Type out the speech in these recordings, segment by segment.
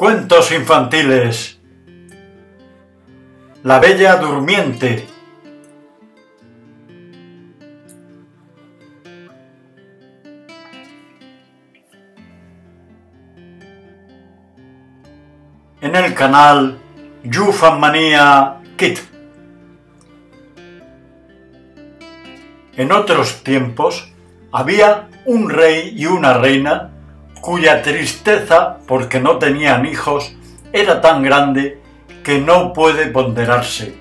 Cuentos infantiles. La Bella Durmiente. En el canal Youfanmanía Kids. En otros tiempos había un rey y una reina cuya tristeza, porque no tenían hijos, era tan grande que no puede ponderarse.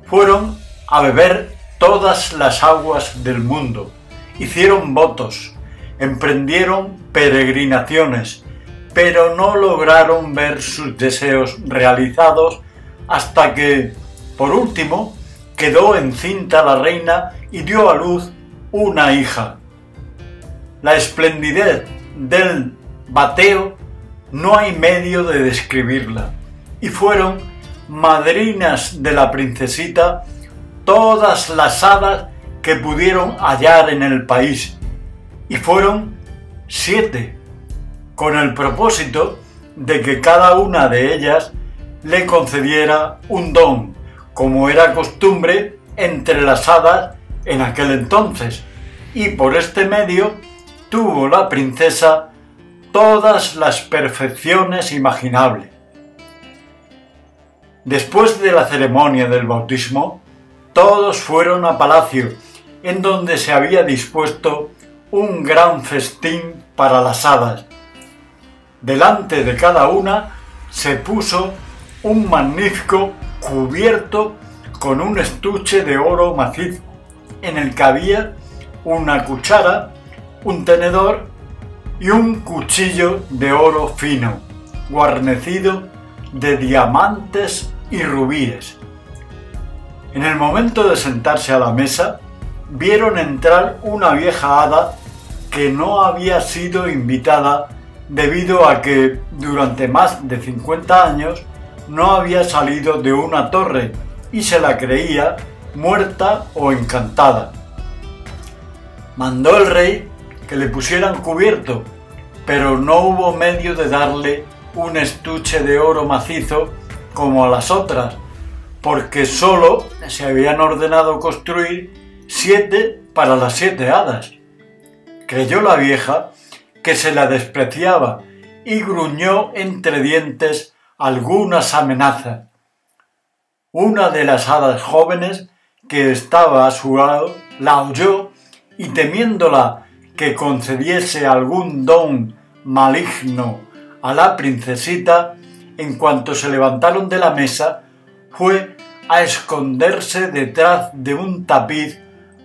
Fueron a beber todas las aguas del mundo, hicieron votos, emprendieron peregrinaciones, pero no lograron ver sus deseos realizados hasta que, por último, quedó encinta la reina y dio a luz una hija. La esplendidez del bateo no hay medio de describirla, y fueron madrinas de la princesita todas las hadas que pudieron hallar en el país, y fueron 7, con el propósito de que cada una de ellas le concediera un don, como era costumbre entre las hadas en aquel entonces, y por este medio tuvo la princesa todas las perfecciones imaginables. Después de la ceremonia del bautismo, todos fueron a palacio, en donde se había dispuesto un gran festín para las hadas. Delante de cada una se puso un magnífico cubierto con un estuche de oro macizo, en el que había una cuchara, un tenedor y un cuchillo de oro fino, guarnecido de diamantes y rubíes. En el momento de sentarse a la mesa, vieron entrar una vieja hada que no había sido invitada debido a que durante más de 50 años no había salido de una torre y se la creía muerta o encantada. Mandó el rey que le pusieran cubierto, pero no hubo medio de darle un estuche de oro macizo como a las otras, porque solo se habían ordenado construir 7 para las 7 hadas. Creyó la vieja que se la despreciaba y gruñó entre dientes algunas amenazas. Una de las hadas jóvenes que estaba a su lado la oyó y, temiéndola que concediese algún don maligno a la princesita, en cuanto se levantaron de la mesa, fue a esconderse detrás de un tapiz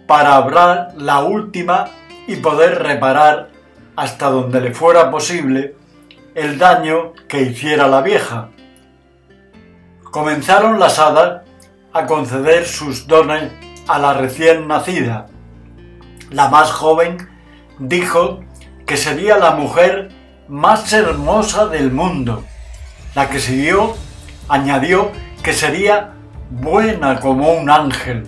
para hablar la última y poder reparar, hasta donde le fuera posible, el daño que hiciera la vieja. Comenzaron las hadas a conceder sus dones a la recién nacida. La más joven dijo que sería la mujer más hermosa del mundo. La que siguió añadió que sería buena como un ángel.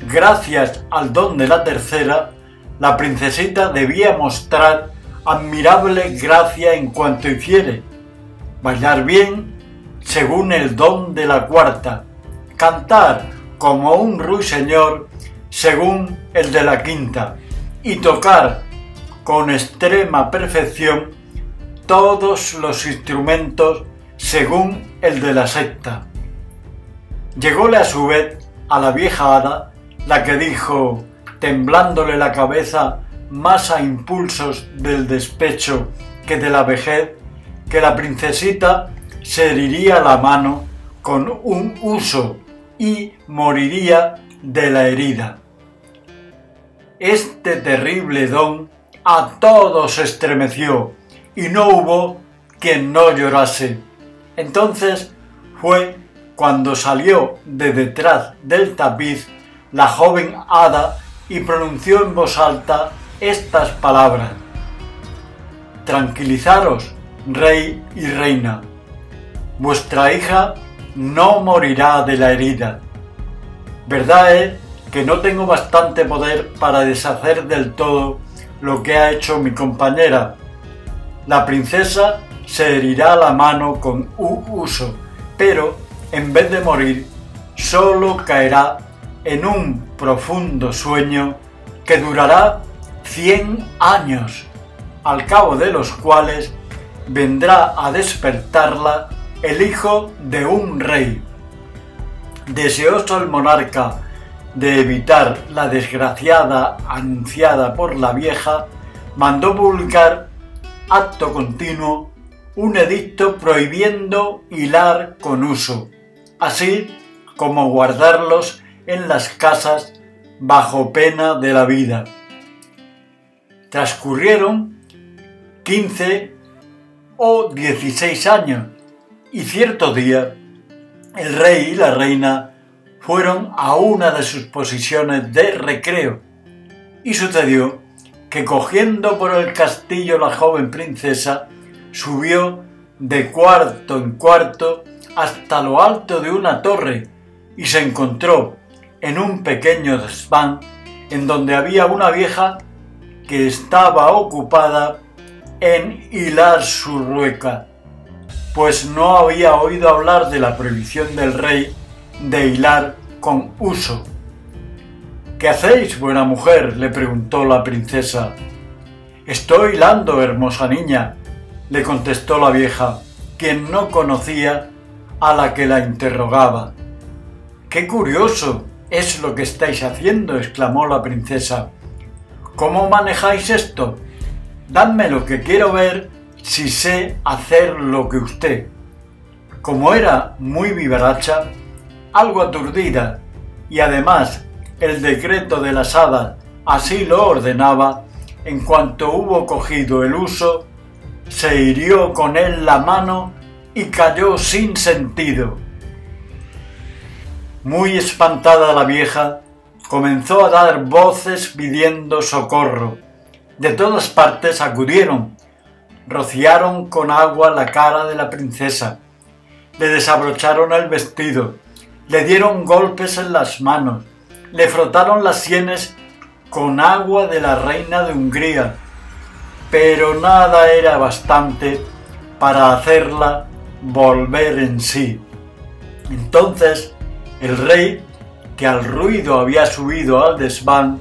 Gracias al don de la tercera, la princesita debía mostrar admirable gracia en cuanto hiciere, bailar bien según el don de la cuarta, cantar como un ruiseñor según el de la quinta, y tocar con extrema perfección todos los instrumentos según el de la sexta. Llególe a su vez a la vieja hada la que dijo, temblándole la cabeza más a impulsos del despecho que de la vejez, que la princesita se heriría la mano con un huso y moriría de la herida. Este terrible don a todos estremeció y no hubo quien no llorase. Entonces fue cuando salió de detrás del tapiz la joven hada y pronunció en voz alta estas palabras: tranquilizaros, rey y reina, vuestra hija no morirá de la herida. Verdad es que no tengo bastante poder para deshacer del todo lo que ha hecho mi compañera. La princesa se herirá la mano con uso, pero en vez de morir, solo caerá en un profundo sueño que durará 100 años, al cabo de los cuales vendrá a despertarla el hijo de un rey. Deseoso el monarca de evitar la desgraciada anunciada por la vieja, mandó publicar acto continuo un edicto prohibiendo hilar con uso, así como guardarlos en las casas bajo pena de la vida. Transcurrieron 15 o 16 años y cierto día el rey y la reina fueron a una de sus posiciones de recreo y sucedió que cogiendo por el castillo la joven princesa subió de cuarto en cuarto hasta lo alto de una torre y se encontró en un pequeño desván en donde había una vieja que estaba ocupada en hilar su rueca, pues no había oído hablar de la prohibición del rey de hilar con uso. «¿Qué hacéis, buena mujer?», le preguntó la princesa. «Estoy hilando, hermosa niña», le contestó la vieja, quien no conocía a la que la interrogaba. «¡Qué curioso es lo que estáis haciendo!», exclamó la princesa. «¿Cómo manejáis esto? Dadmelo, que quiero ver si sé hacer lo que usted». Como era muy vivaracha, algo aturdida, y además el decreto de las hadas así lo ordenaba, en cuanto hubo cogido el uso, se hirió con él la mano y cayó sin sentido. Muy espantada la vieja, comenzó a dar voces pidiendo socorro. De todas partes acudieron, rociaron con agua la cara de la princesa, le desabrocharon el vestido, le dieron golpes en las manos, le frotaron las sienes con agua de la reina de Hungría, pero nada era bastante para hacerla volver en sí. Entonces el rey, que al ruido había subido al desván,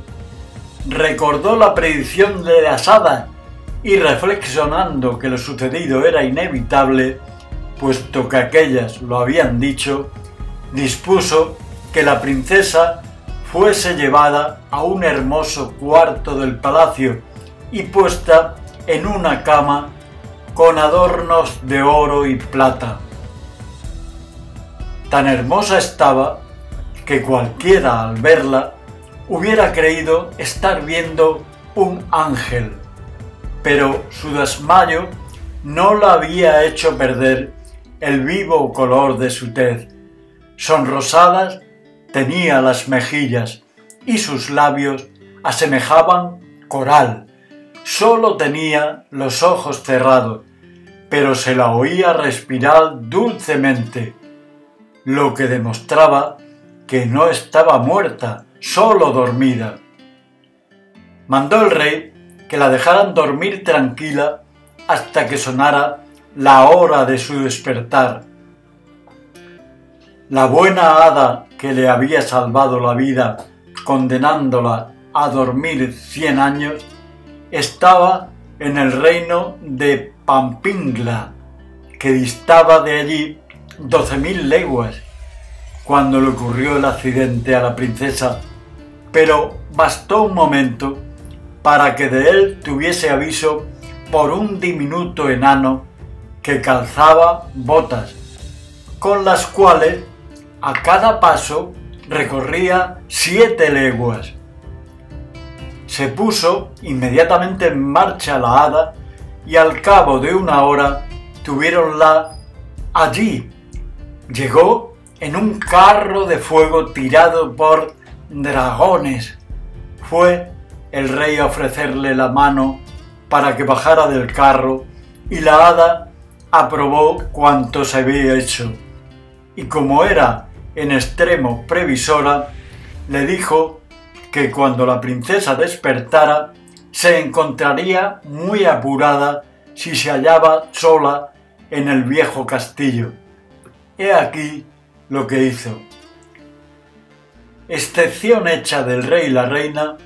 recordó la predicción de las hadas y, reflexionando que lo sucedido era inevitable, puesto que aquellas lo habían dicho, dispuso que la princesa fuese llevada a un hermoso cuarto del palacio y puesta en una cama con adornos de oro y plata. Tan hermosa estaba que cualquiera al verla hubiera creído estar viendo un ángel, pero su desmayo no la había hecho perder el vivo color de su tez. Sonrosadas tenía las mejillas y sus labios asemejaban coral. Solo tenía los ojos cerrados, pero se la oía respirar dulcemente, lo que demostraba que no estaba muerta, solo dormida. Mandó el rey que la dejaran dormir tranquila hasta que sonara la hora de su despertar. La buena hada que le había salvado la vida, condenándola a dormir 100 años, estaba en el reino de Pampingla, que distaba de allí 12.000 leguas, cuando le ocurrió el accidente a la princesa, pero bastó un momento para que de él tuviese aviso por un diminuto enano que calzaba botas, con las cuales a cada paso recorría 7 leguas. Se puso inmediatamente en marcha la hada y al cabo de una hora tuviéronla allí. Llegó en un carro de fuego tirado por dragones. Fue el rey a ofrecerle la mano para que bajara del carro y la hada aprobó cuanto se había hecho. Y como era en extremo previsora, le dijo que cuando la princesa despertara se encontraría muy apurada si se hallaba sola en el viejo castillo. He aquí lo que hizo. Excepción hecha del rey y la reina,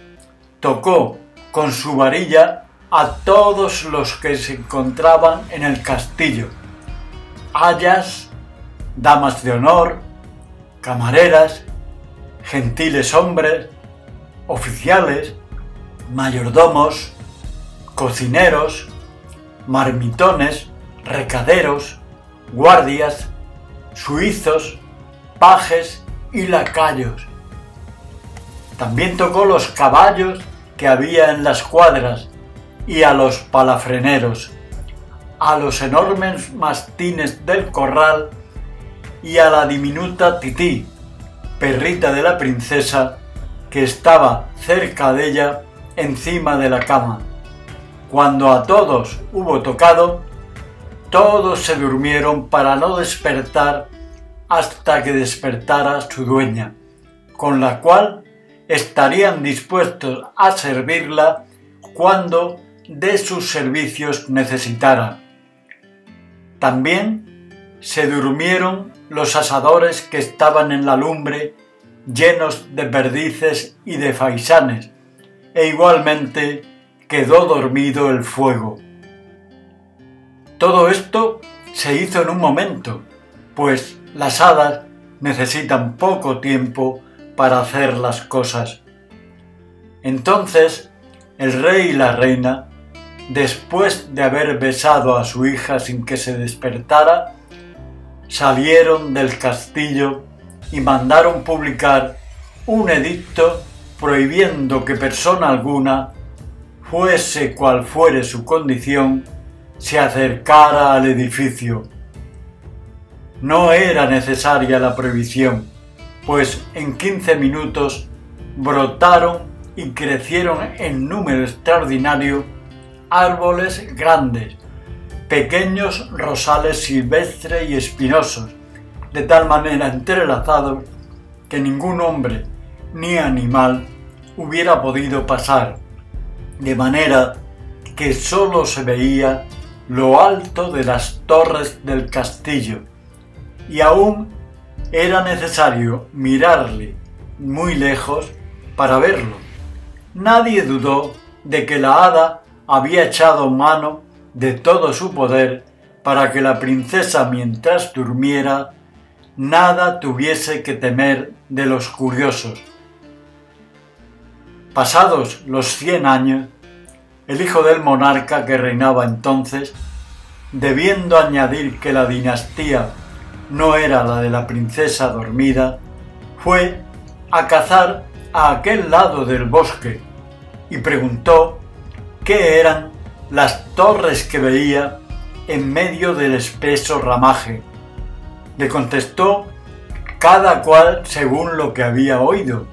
tocó con su varilla a todos los que se encontraban en el castillo: ayas, damas de honor, camareras, gentiles hombres, oficiales, mayordomos, cocineros, marmitones, recaderos, guardias, suizos, pajes y lacayos. También tocó los caballos que había en las cuadras y a los palafreneros, a los enormes mastines del corral y a la diminuta Tití, perrita de la princesa, que estaba cerca de ella encima de la cama. Cuando a todos hubo tocado, todos se durmieron para no despertar hasta que despertara su dueña, con la cual estarían dispuestos a servirla cuando de sus servicios necesitara. También se durmieron los asadores que estaban en la lumbre, llenos de perdices y de faisanes, e igualmente quedó dormido el fuego. Todo esto se hizo en un momento, pues las hadas necesitan poco tiempo para hacer las cosas. Entonces el rey y la reina, después de haber besado a su hija sin que se despertara, salieron del castillo y mandaron publicar un edicto prohibiendo que persona alguna, fuese cual fuere su condición, se acercara al edificio. No era necesaria la prohibición, pues en 15 minutos brotaron y crecieron en número extraordinario árboles grandes, pequeños rosales silvestres y espinosos, de tal manera entrelazados que ningún hombre ni animal hubiera podido pasar, de manera que sólo se veía lo alto de las torres del castillo, y aún era necesario mirarle muy lejos para verlo. Nadie dudó de que la hada había echado mano de todo su poder para que la princesa, mientras durmiera, nada tuviese que temer de los curiosos. Pasados los 100 años, el hijo del monarca que reinaba entonces, debiendo añadir que la dinastía no era la de la princesa dormida, fue a cazar a aquel lado del bosque y preguntó qué eran las torres que veía en medio del espeso ramaje. Le contestó cada cual según lo que había oído.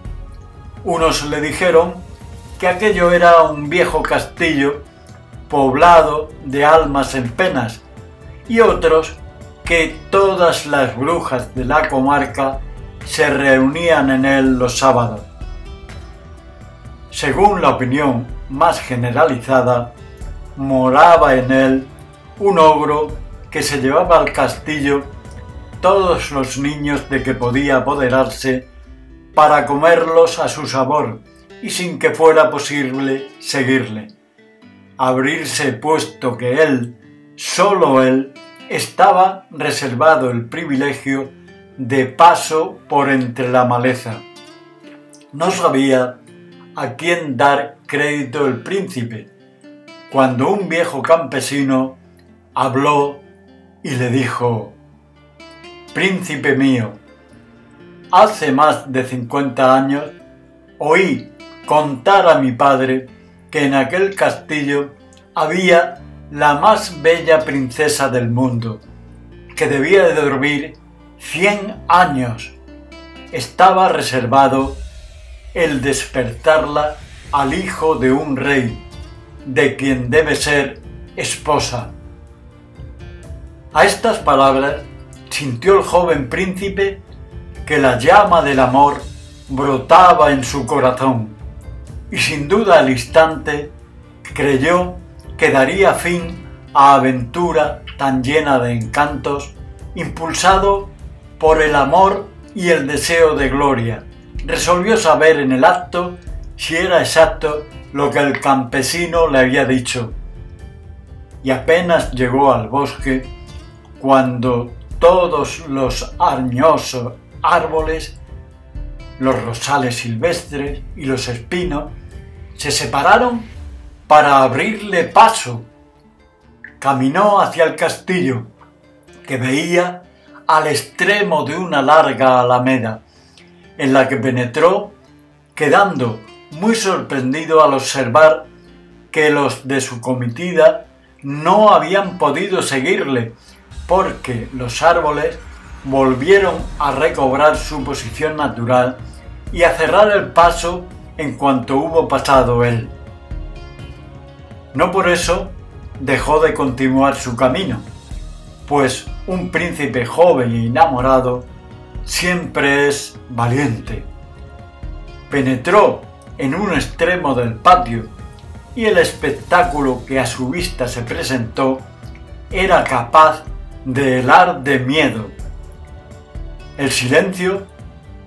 Unos le dijeron que aquello era un viejo castillo poblado de almas en penas, y otros que todas las brujas de la comarca se reunían en él los sábados. Según la opinión más generalizada, moraba en él un ogro que se llevaba al castillo todos los niños de que podía apoderarse para comerlos a su sabor y sin que fuera posible seguirle. Abrirse puesto que él, solo él, estaba reservado el privilegio de paso por entre la maleza. No sabía a quién dar crédito el príncipe, cuando un viejo campesino habló y le dijo: «Príncipe mío, hace más de 50 años oí contar a mi padre que en aquel castillo había la más bella princesa del mundo, que debía de dormir 100 años. Estaba reservado el despertarla al hijo de un rey, de quien debe ser esposa». A estas palabras sintió el joven príncipe que la llama del amor brotaba en su corazón, y sin duda al instante creyó que daría fin a aventura tan llena de encantos, impulsado por el amor y el deseo de gloria, resolvió saber en el acto si era exacto lo que el campesino le había dicho. Y apenas llegó al bosque, cuando todos los añosos árboles, los rosales silvestres y los espinos se separaron para abrirle paso, caminó hacia el castillo, que veía al extremo de una larga alameda, en la que penetró, quedando muy sorprendido al observar que los de su comitiva no habían podido seguirle, porque los árboles volvieron a recobrar su posición natural y a cerrar el paso en cuanto hubo pasado él. No por eso dejó de continuar su camino, pues un príncipe joven y enamorado siempre es valiente. Penetró en un extremo del patio y el espectáculo que a su vista se presentó era capaz de helar de miedo. El silencio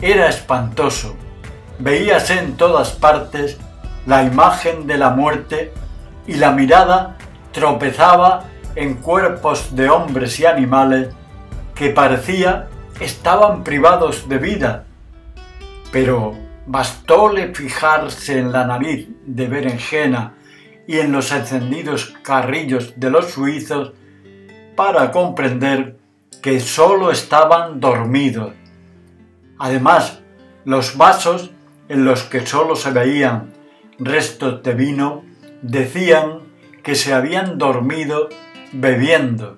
era espantoso, veíase en todas partes la imagen de la muerte y la mirada tropezaba en cuerpos de hombres y animales que parecía estaban privados de vida, pero bastóle fijarse en la nariz de berenjena y en los encendidos carrillos de los suizos para comprender que sólo estaban dormidos. Además, los vasos en los que sólo se veían restos de vino decían que se habían dormido bebiendo.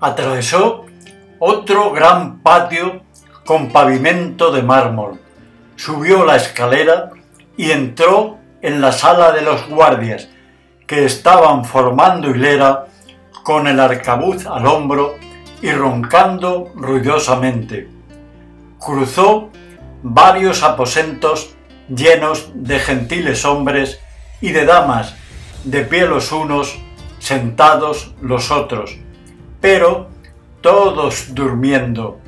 Atravesó otro gran patio con pavimento de mármol, subió la escalera y entró en la sala de los guardias, que estaban formando hilera con el arcabuz al hombro y roncando ruidosamente. Cruzó varios aposentos llenos de gentiles hombres y de damas, de pie los unos, sentados los otros, pero todos durmiendo.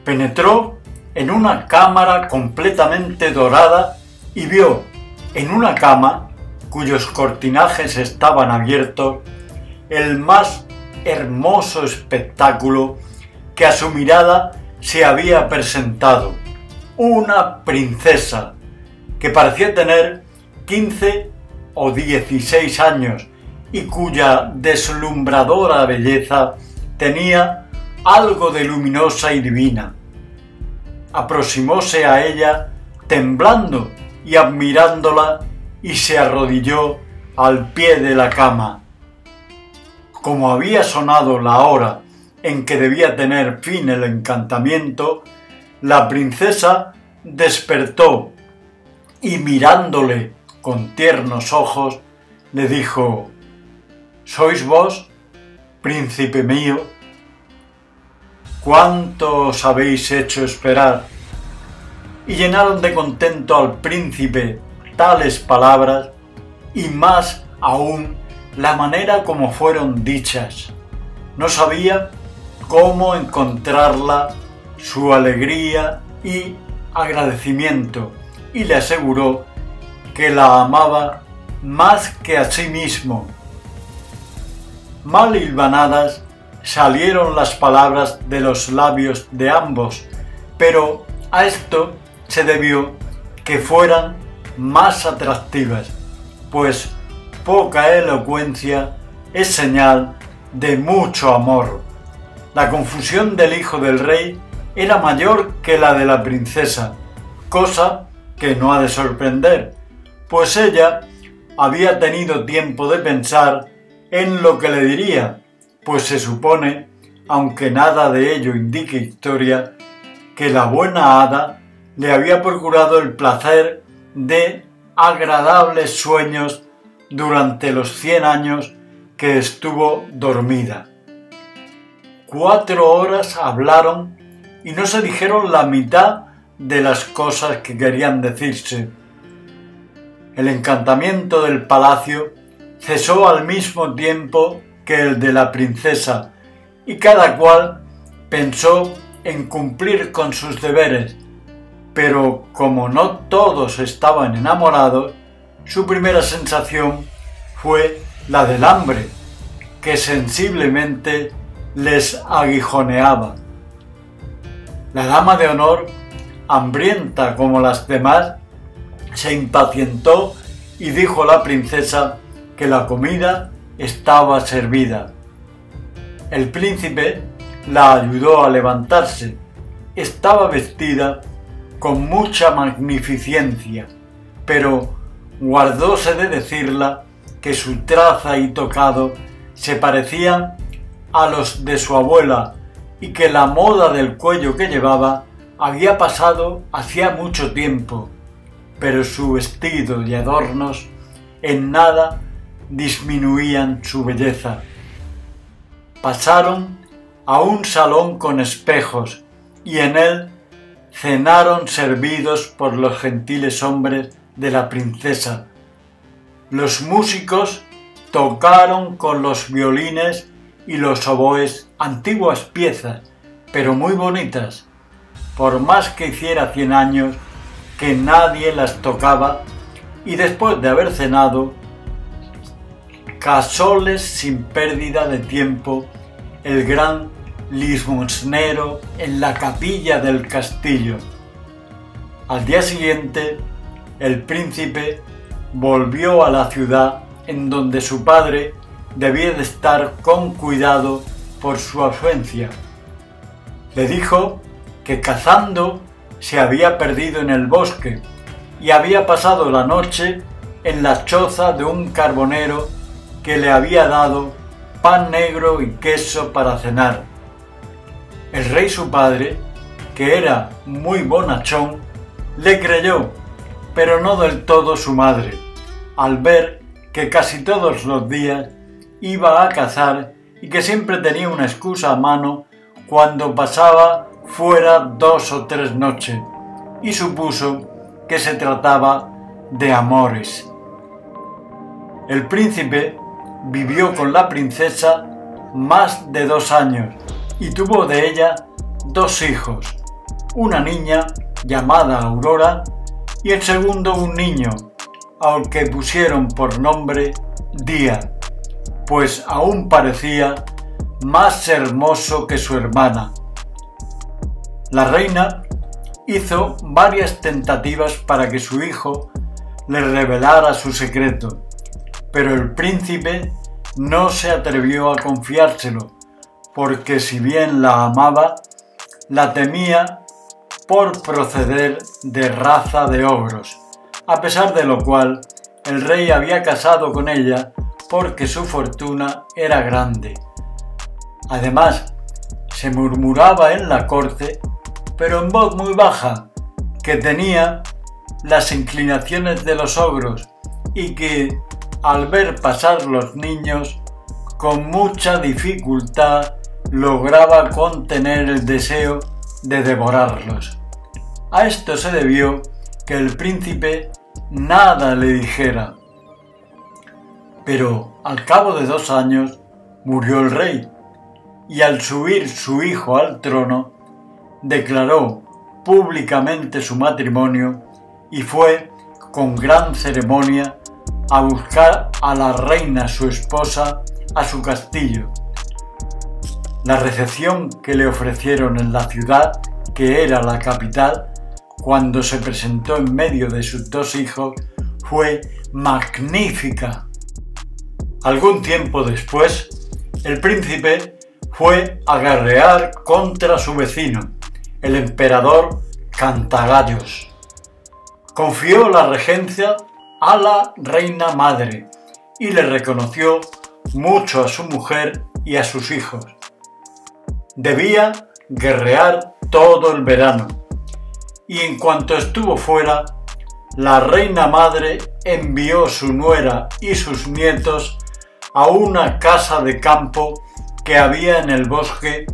Penetró en una cámara completamente dorada y vio en una cama, cuyos cortinajes estaban abiertos, el más hermoso espectáculo que a su mirada se había presentado. Una princesa que parecía tener 15 o 16 años y cuya deslumbradora belleza tenía algo de luminosa y divina. Aproximóse a ella temblando y admirándola y se arrodilló al pie de la cama. Como había sonado la hora en que debía tener fin el encantamiento, la princesa despertó y mirándole con tiernos ojos le dijo: «¿Sois vos, príncipe mío? ¿Cuánto os habéis hecho esperar?» Y llenaron de contento al príncipe tales palabras y más aún la manera como fueron dichas. No sabía cómo encontrarla su alegría y agradecimiento y le aseguró que la amaba más que a sí mismo. Mal hilvanadas salieron las palabras de los labios de ambos, pero a esto se debió que fueran más atractivas, pues poca elocuencia es señal de mucho amor. La confusión del hijo del rey era mayor que la de la princesa, cosa que no ha de sorprender, pues ella había tenido tiempo de pensar en lo que le diría, pues se supone, aunque nada de ello indique historia, que la buena hada le había procurado el placer de agradables sueños durante los 100 años que estuvo dormida. 4 horas hablaron y no se dijeron la mitad de las cosas que querían decirse. El encantamiento del palacio cesó al mismo tiempo que el de la princesa, y cada cual pensó en cumplir con sus deberes, pero como no todos estaban enamorados, su primera sensación fue la del hambre, que sensiblemente les aguijoneaba. La dama de honor, hambrienta como las demás, se impacientó y dijo a la princesa que la comida estaba servida. El príncipe la ayudó a levantarse. Estaba vestida con mucha magnificencia, pero guardóse de decirla que su traza y tocado se parecían a los de su abuela y que la moda del cuello que llevaba había pasado hacía mucho tiempo, pero su vestido y adornos en nada disminuían su belleza. Pasaron a un salón con espejos y en él cenaron servidos por los gentiles hombres de la princesa. Los músicos tocaron con los violines y los oboes antiguas piezas, pero muy bonitas, por más que hiciera 100 años que nadie las tocaba, y después de haber cenado, casóles sin pérdida de tiempo el gran limosnero en la capilla del castillo. Al día siguiente, el príncipe volvió a la ciudad en donde su padre debía de estar con cuidado por su ausencia. Le dijo que cazando se había perdido en el bosque y había pasado la noche en la choza de un carbonero que le había dado pan negro y queso para cenar. El rey su padre, que era muy bonachón, le creyó, pero no del todo su madre, al ver que casi todos los días iba a cazar y que siempre tenía una excusa a mano cuando pasaba fuera 2 o 3 noches, y supuso que se trataba de amores. El príncipe vivió con la princesa más de 2 años y tuvo de ella 2 hijos, una niña llamada Aurora y el segundo un niño, al que pusieron por nombre Día, pues aún parecía más hermoso que su hermana. La reina hizo varias tentativas para que su hijo le revelara su secreto, pero el príncipe no se atrevió a confiárselo, porque si bien la amaba, la temía por proceder de raza de ogros, a pesar de lo cual el rey había casado con ella porque su fortuna era grande. Además, se murmuraba en la corte, pero en voz muy baja, que tenía las inclinaciones de los ogros y que, al ver pasar los niños, con mucha dificultad lograba contener el deseo de devorarlos. A esto se debió que el príncipe nada le dijera. Pero al cabo de 2 años murió el rey, y al subir su hijo al trono, declaró públicamente su matrimonio y fue con gran ceremonia a buscar a la reina su esposa a su castillo. La recepción que le ofrecieron en la ciudad, que era la capital, cuando se presentó en medio de sus 2 hijos, fue magnífica. Algún tiempo después, el príncipe fue a guerrear contra su vecino, el emperador Cantagallos. Confió la regencia a la reina madre y le reconoció mucho a su mujer y a sus hijos. Debía guerrear todo el verano, y en cuanto estuvo fuera, la reina madre envió su nuera y sus nietos a una casa de campo que había en el bosque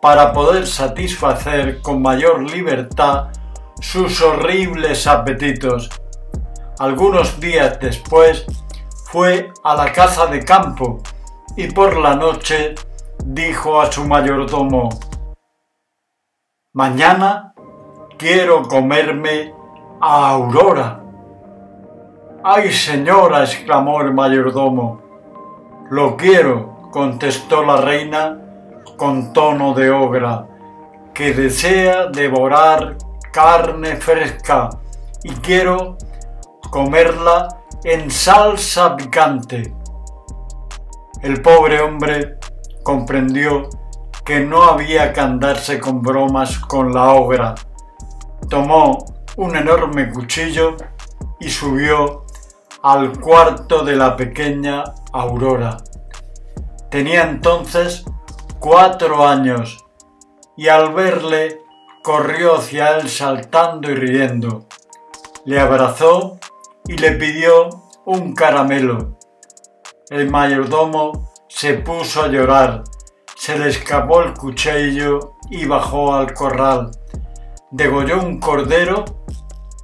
para poder satisfacer con mayor libertad sus horribles apetitos. Algunos días después fue a la casa de campo y por la noche dijo a su mayordomo: «Mañana quiero comerme a Aurora». «¡Ay, señora!», exclamó el mayordomo. «Lo quiero», contestó la reina con tono de ogra, «que desea devorar carne fresca y quiero comerla en salsa picante». El pobre hombre comprendió que no había que andarse con bromas con la ogra. Tomó un enorme cuchillo y subió al cuarto de la pequeña Aurora. Tenía entonces 4 años y al verle corrió hacia él saltando y riendo. Le abrazó y le pidió un caramelo. El mayordomo se puso a llorar, se le escapó el cuchillo y bajó al corral. Degolló un cordero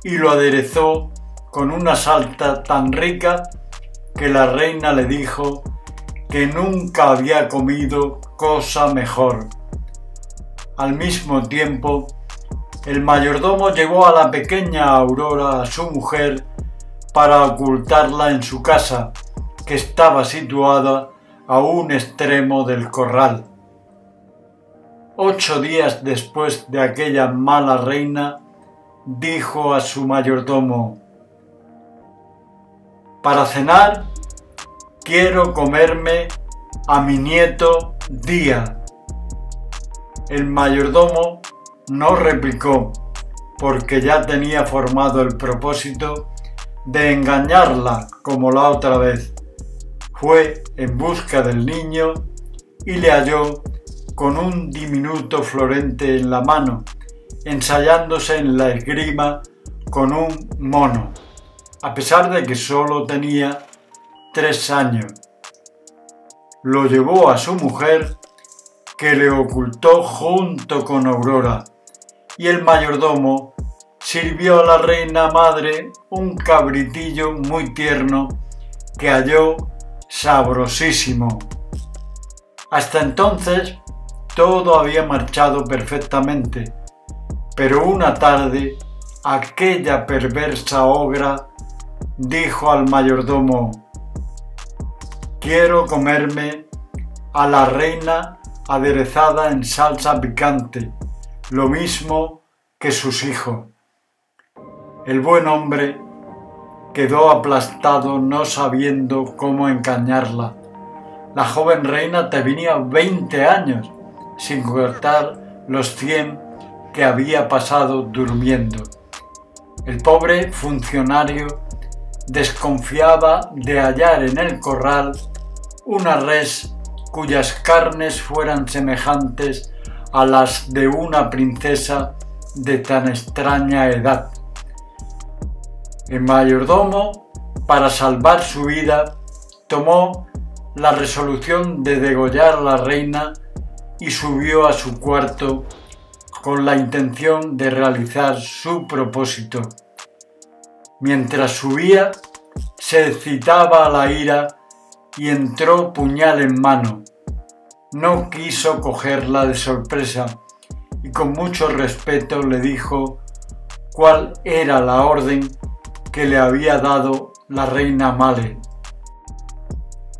y lo aderezó con una salsa tan rica que la reina le dijo que nunca había comido cosa mejor. Al mismo tiempo, el mayordomo llevó a la pequeña Aurora a su mujer para ocultarla en su casa, que estaba situada a un extremo del corral. 8 días después de aquella mala reina, dijo a su mayordomo: «Para cenar quiero comerme a mi nieto Día». El mayordomo no replicó, porque ya tenía formado el propósito de engañarla como la otra vez. Fue en busca del niño y le halló con un diminuto florete en la mano, ensayándose en la esgrima con un mono, a pesar de que solo tenía 3 años. Lo llevó a su mujer, que le ocultó junto con Aurora, y el mayordomo sirvió a la reina madre un cabritillo muy tierno que halló sabrosísimo. Hasta entonces todo había marchado perfectamente, pero una tarde aquella perversa ogra dijo al mayordomo: «Quiero comerme a la reina aderezada en salsa picante, lo mismo que sus hijos». El buen hombre quedó aplastado, no sabiendo cómo engañarla. La joven reina tenía 20 años, sin contar los 100 que había pasado durmiendo. El pobre funcionario desconfiaba de hallar en el corral una res cuyas carnes fueran semejantes a las de una princesa de tan extraña edad. El mayordomo, para salvar su vida, tomó la resolución de degollar a la reina y subió a su cuarto con la intención de realizar su propósito. Mientras subía, se excitaba a la ira y entró puñal en mano. No quiso cogerla de sorpresa y con mucho respeto le dijo cuál era la orden que le había dado la reina Male.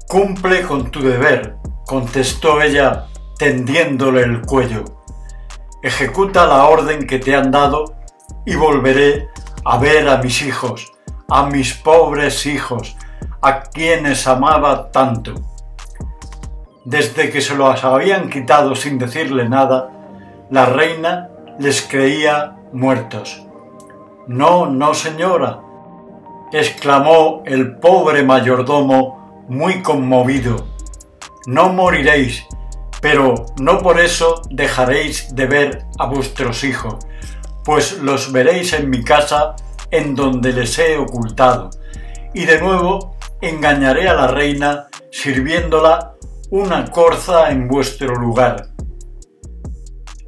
«Cumple con tu deber», contestó ella tendiéndole el cuello. «Ejecuta la orden que te han dado y volveré a ver a mis hijos, a mis pobres hijos, a quienes amaba tanto». Desde que se los habían quitado sin decirle nada, la reina les creía muertos. «No, no, señora», exclamó el pobre mayordomo muy conmovido. «No moriréis, pero no por eso dejaréis de ver a vuestros hijos, pues los veréis en mi casa en donde les he ocultado, y de nuevo engañaré a la reina sirviéndola una corza en vuestro lugar».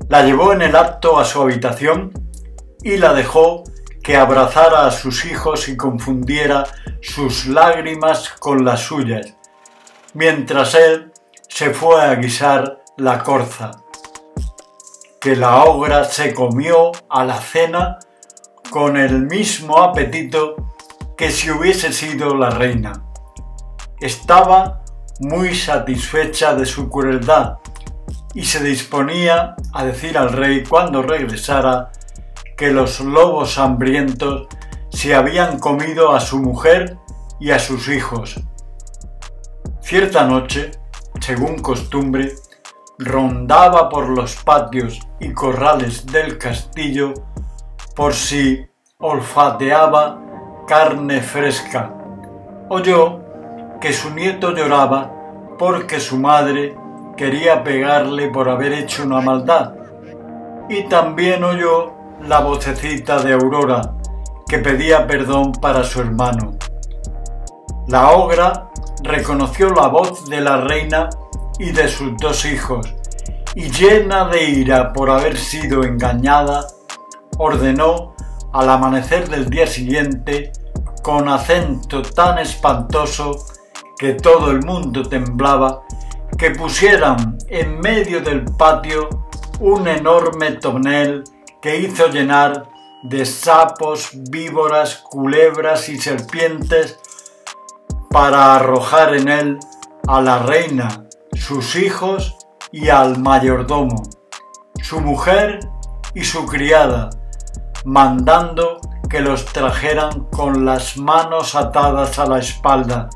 La llevó en el acto a su habitación y la dejó que abrazara a sus hijos y confundiera sus lágrimas con las suyas, mientras él se fue a guisar la corza, que la ogra se comió a la cena con el mismo apetito que si hubiese sido la reina. Estaba muy satisfecha de su crueldad y se disponía a decir al rey cuando regresara que los lobos hambrientos se habían comido a su mujer y a sus hijos. Cierta noche, según costumbre, rondaba por los patios y corrales del castillo por si olfateaba carne fresca. Oyó que su nieto lloraba porque su madre quería pegarle por haber hecho una maldad. Y también oyó la vocecita de Aurora, que pedía perdón para su hermano. La ogra reconoció la voz de la reina y de sus dos hijos, y llena de ira por haber sido engañada, ordenó al amanecer del día siguiente, con acento tan espantoso que todo el mundo temblaba, que pusieran en medio del patio un enorme tonel que hizo llenar de sapos, víboras, culebras y serpientes para arrojar en él a la reina, sus hijos y al mayordomo, su mujer y su criada, mandando que los trajeran con las manos atadas a la espalda.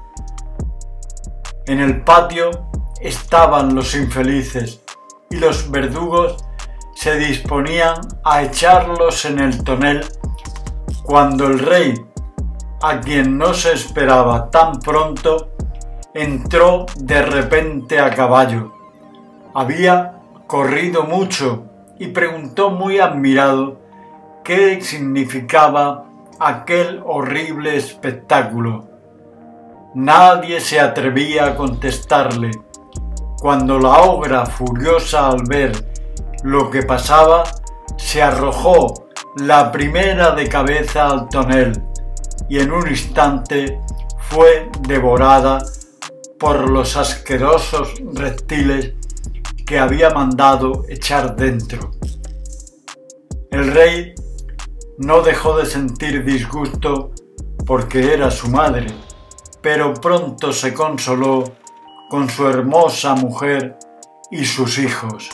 En el patio estaban los infelices y los verdugos se disponían a echarlos en el tonel cuando el rey, a quien no se esperaba tan pronto, entró de repente a caballo. Había corrido mucho y preguntó muy admirado qué significaba aquel horrible espectáculo. Nadie se atrevía a contestarle. Cuando la ogra, furiosa al ver lo que pasaba, se arrojó la primera de cabeza al tonel y en un instante fue devorada por los asquerosos reptiles que había mandado echar dentro. El rey no dejó de sentir disgusto porque era su madre, pero pronto se consoló con su hermosa mujer y sus hijos.